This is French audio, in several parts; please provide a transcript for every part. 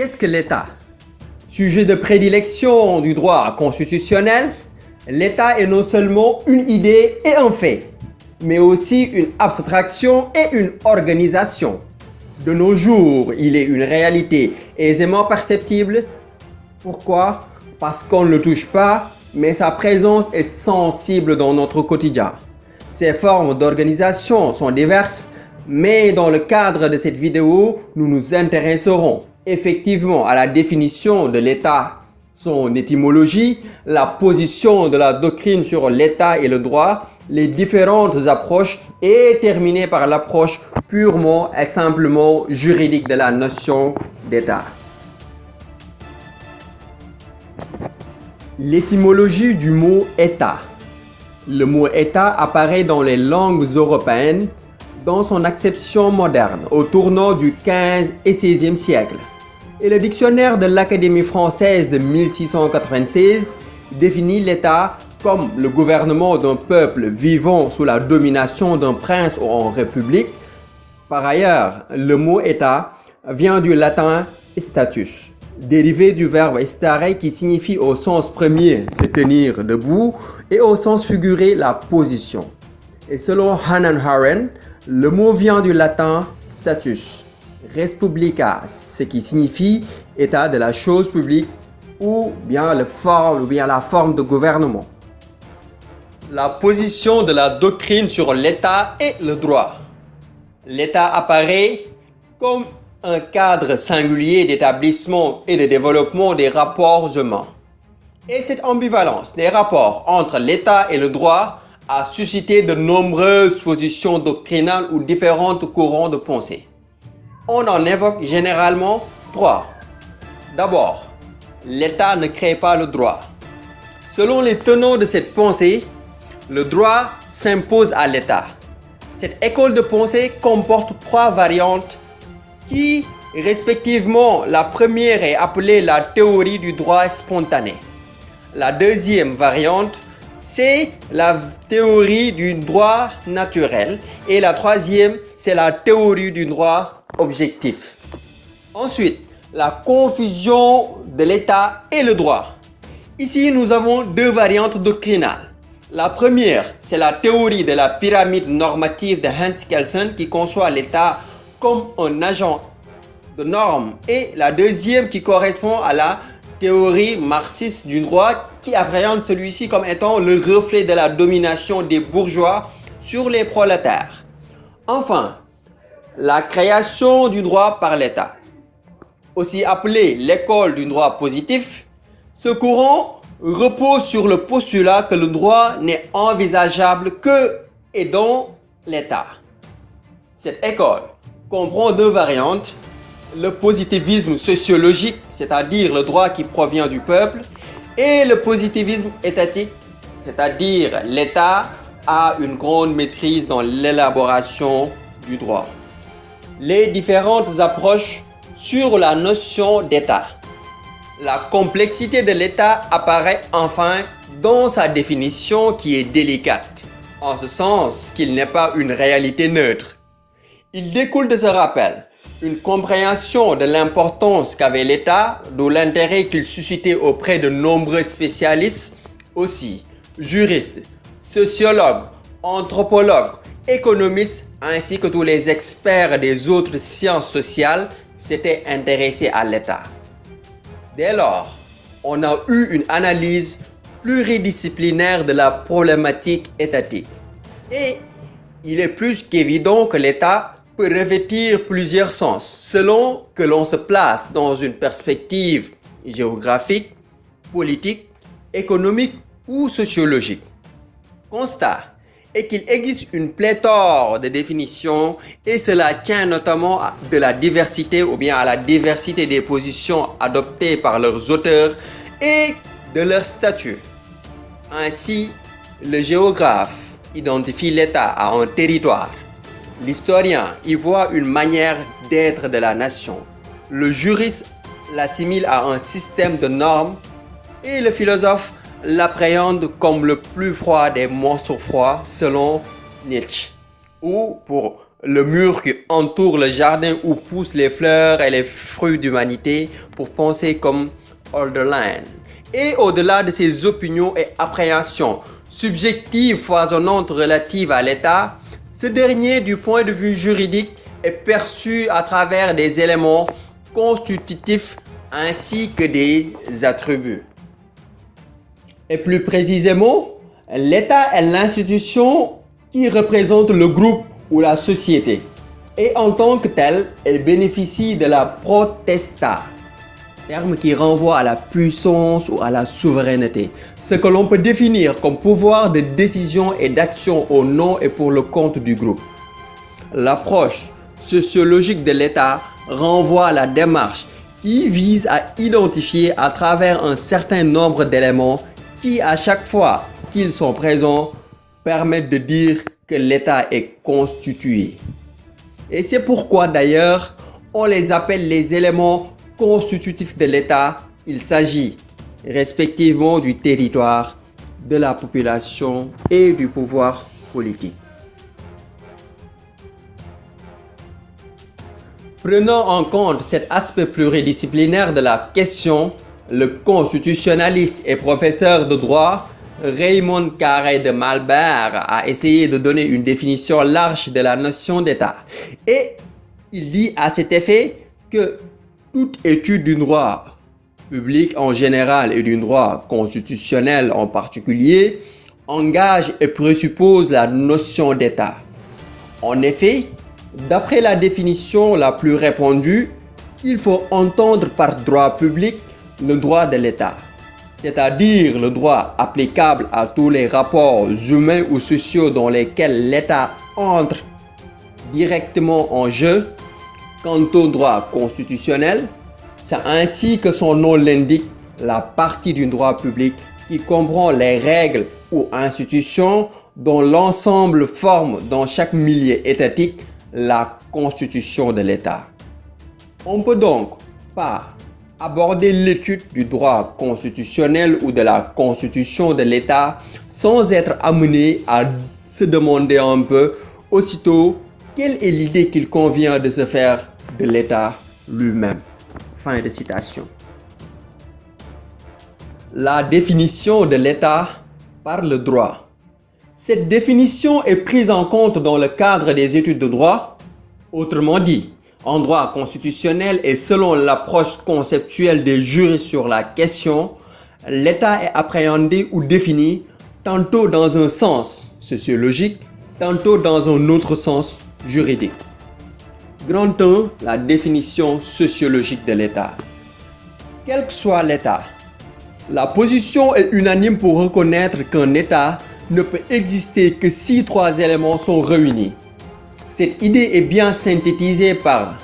Qu'est-ce que l'État? Sujet de prédilection du droit constitutionnel, l'État est non seulement une idée et un fait, mais aussi une abstraction et une organisation. De nos jours, il est une réalité aisément perceptible. Pourquoi? Parce qu'on ne le touche pas, mais sa présence est sensible dans notre quotidien. Ses formes d'organisation sont diverses, mais dans le cadre de cette vidéo, nous nous intéresserons effectivement à la définition de l'État, son étymologie, la position de la doctrine sur l'État et le droit, les différentes approches et terminer par l'approche purement et simplement juridique de la notion d'État. L'étymologie du mot État. Le mot État apparaît dans les langues européennes dans son acception moderne au tournant du XV et XVIe siècle. Et le dictionnaire de l'Académie française de 1696 définit l'État comme le gouvernement d'un peuple vivant sous la domination d'un prince ou en république. Par ailleurs, le mot État vient du latin status, dérivé du verbe stare qui signifie au sens premier se tenir debout et au sens figuré la position. Et selon Hannah Arendt, le mot vient du latin status, respublica, ce qui signifie état de la chose publique ou bien la forme de gouvernement. La position de la doctrine sur l'État et le droit. L'État apparaît comme un cadre singulier d'établissement et de développement des rapports humains. Et cette ambivalence des rapports entre l'État et le droit a suscité de nombreuses positions doctrinales ou différents courants de pensée. On en évoque généralement trois. D'abord, l'État ne crée pas le droit. Selon les tenants de cette pensée, le droit s'impose à l'État. Cette école de pensée comporte trois variantes qui, respectivement, la première est appelée la théorie du droit spontané. La deuxième variante, c'est la théorie du droit naturel. Et la troisième, c'est la théorie du droit objectif. Ensuite, la confusion de l'État et le droit. Ici, nous avons deux variantes doctrinales. La première, c'est la théorie de la pyramide normative de Hans Kelsen qui conçoit l'État comme un agent de normes. Et la deuxième qui correspond à la théorie marxiste du droit qui appréhende celui-ci comme étant le reflet de la domination des bourgeois sur les prolétaires. Enfin, la création du droit par l'État, aussi appelée l'école du droit positif, ce courant repose sur le postulat que le droit n'est envisageable que et dans l'État. Cette école comprend deux variantes, le positivisme sociologique, c'est-à-dire le droit qui provient du peuple, et le positivisme étatique, c'est-à-dire l'État a une grande maîtrise dans l'élaboration du droit. Les différentes approches sur la notion d'État. La complexité de l'État apparaît enfin dans sa définition qui est délicate, en ce sens qu'il n'est pas une réalité neutre. Il découle de ce rappel une compréhension de l'importance qu'avait l'État, d'où l'intérêt qu'il suscitait auprès de nombreux spécialistes, aussi juristes, sociologues, anthropologues, économistes, ainsi que tous les experts des autres sciences sociales s'étaient intéressés à l'État. Dès lors, on a eu une analyse pluridisciplinaire de la problématique étatique. Et il est plus qu'évident que l'État peut revêtir plusieurs sens selon que l'on se place dans une perspective géographique, politique, économique ou sociologique. Constat est qu'il existe une pléthore de définitions et cela tient notamment de la diversité ou bien à la diversité des positions adoptées par leurs auteurs et de leur statut. Ainsi, le géographe identifie l'État à un territoire. L'historien y voit une manière d'être de la nation. Le juriste l'assimile à un système de normes et le philosophe l'appréhende comme le plus froid des monstres froids selon Nietzsche. Ou pour le mur qui entoure le jardin où poussent les fleurs et les fruits d'humanité pour penser comme Hölderlin. Et au-delà de ses opinions et appréhensions subjectives foisonnantes relatives à l'État, ce dernier, du point de vue juridique, est perçu à travers des éléments constitutifs ainsi que des attributs. Et plus précisément, l'État est l'institution qui représente le groupe ou la société. Et en tant que tel, elle bénéficie de la potestas, terme qui renvoie à la puissance ou à la souveraineté, ce que l'on peut définir comme pouvoir de décision et d'action au nom et pour le compte du groupe. L'approche sociologique de l'État renvoie à la démarche qui vise à identifier à travers un certain nombre d'éléments qui, à chaque fois qu'ils sont présents, permettent de dire que l'État est constitué. Et c'est pourquoi d'ailleurs, on les appelle les éléments constitutifs de l'État. Il s'agit respectivement du territoire, de la population et du pouvoir politique. Prenant en compte cet aspect pluridisciplinaire de la question, le constitutionnaliste et professeur de droit Raymond Carré de Malberg a essayé de donner une définition large de la notion d'État. Et il dit à cet effet que toute étude du droit public en général et du droit constitutionnel en particulier engage et présuppose la notion d'État. En effet, d'après la définition la plus répandue, il faut entendre par droit public le droit de l'État, c'est-à-dire le droit applicable à tous les rapports humains ou sociaux dans lesquels l'État entre directement en jeu. Quant au droit constitutionnel, c'est ainsi que son nom l'indique, la partie du droit public qui comprend les règles ou institutions dont l'ensemble forme dans chaque milieu étatique la constitution de l'État. On peut donc pas aborder l'étude du droit constitutionnel ou de la constitution de l'État sans être amené à se demander un peu aussitôt quelle est l'idée qu'il convient de se faire de l'État lui-même. Fin de citation. La définition de l'État par le droit. Cette définition est prise en compte dans le cadre des études de droit. Autrement dit, en droit constitutionnel et selon l'approche conceptuelle des juristes sur la question, l'État est appréhendé ou défini tantôt dans un sens sociologique, tantôt dans un autre sens juridique. Grand 1, la définition sociologique de l'État. Quel que soit l'État, la position est unanime pour reconnaître qu'un État ne peut exister que si trois éléments sont réunis. Cette idée est bien synthétisée par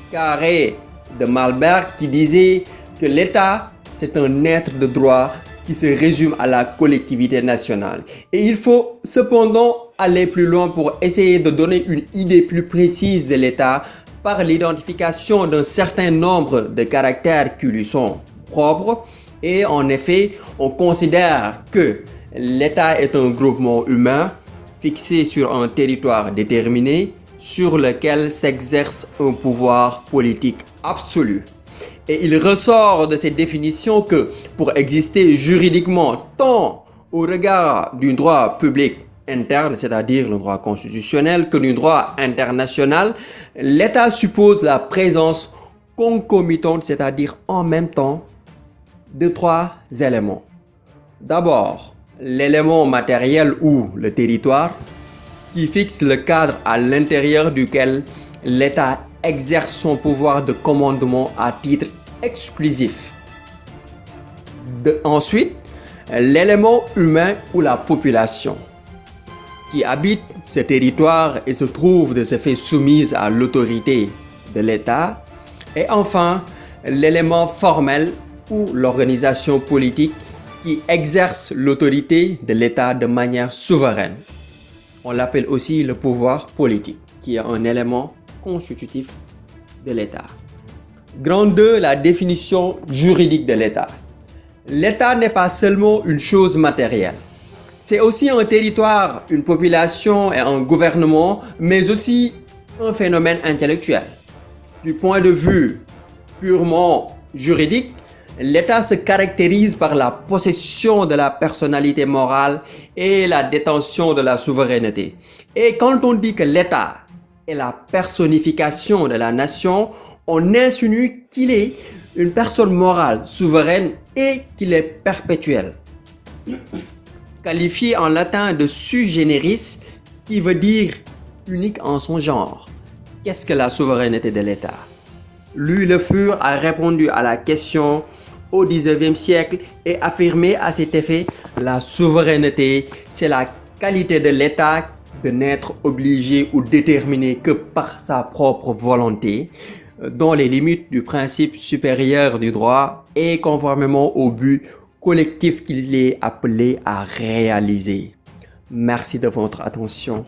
Carré de Malberg qui disait que l'État, c'est un être de droit qui se résume à la collectivité nationale. Et il faut cependant aller plus loin pour essayer de donner une idée plus précise de l'État par l'identification d'un certain nombre de caractères qui lui sont propres. Et en effet, on considère que l'État est un groupement humain fixé sur un territoire déterminé sur lequel s'exerce un pouvoir politique absolu. Et il ressort de cette définition que pour exister juridiquement tant au regard du droit public interne, c'est-à-dire le droit constitutionnel, que du droit international, l'État suppose la présence concomitante, c'est-à-dire en même temps, de trois éléments. D'abord, l'élément matériel ou le territoire qui fixe le cadre à l'intérieur duquel l'État exerce son pouvoir de commandement à titre exclusif. Ensuite, l'élément humain ou la population qui habite ce territoire et se trouve de ce fait soumise à l'autorité de l'État. Et enfin, l'élément formel ou l'organisation politique qui exerce l'autorité de l'État de manière souveraine. On l'appelle aussi le pouvoir politique, qui est un élément constitutif de l'État. Grand 2, la définition juridique de l'État. L'État n'est pas seulement une chose matérielle. C'est aussi un territoire, une population et un gouvernement, mais aussi un phénomène intellectuel. Du point de vue purement juridique, l'État se caractérise par la possession de la personnalité morale et la détention de la souveraineté. Et quand on dit que l'État est la personnification de la nation, on insinue qu'il est une personne morale souveraine et qu'il est perpétuel. Qualifié en latin de sui generis, qui veut dire unique en son genre. Qu'est-ce que la souveraineté de l'État? Louis Le Fur a répondu à la question au XIXe siècle et affirmé à cet effet: la souveraineté, c'est la qualité de l'État de n'être obligé ou déterminé que par sa propre volonté, dans les limites du principe supérieur du droit et conformément au but collectif qu'il est appelé à réaliser. Merci de votre attention.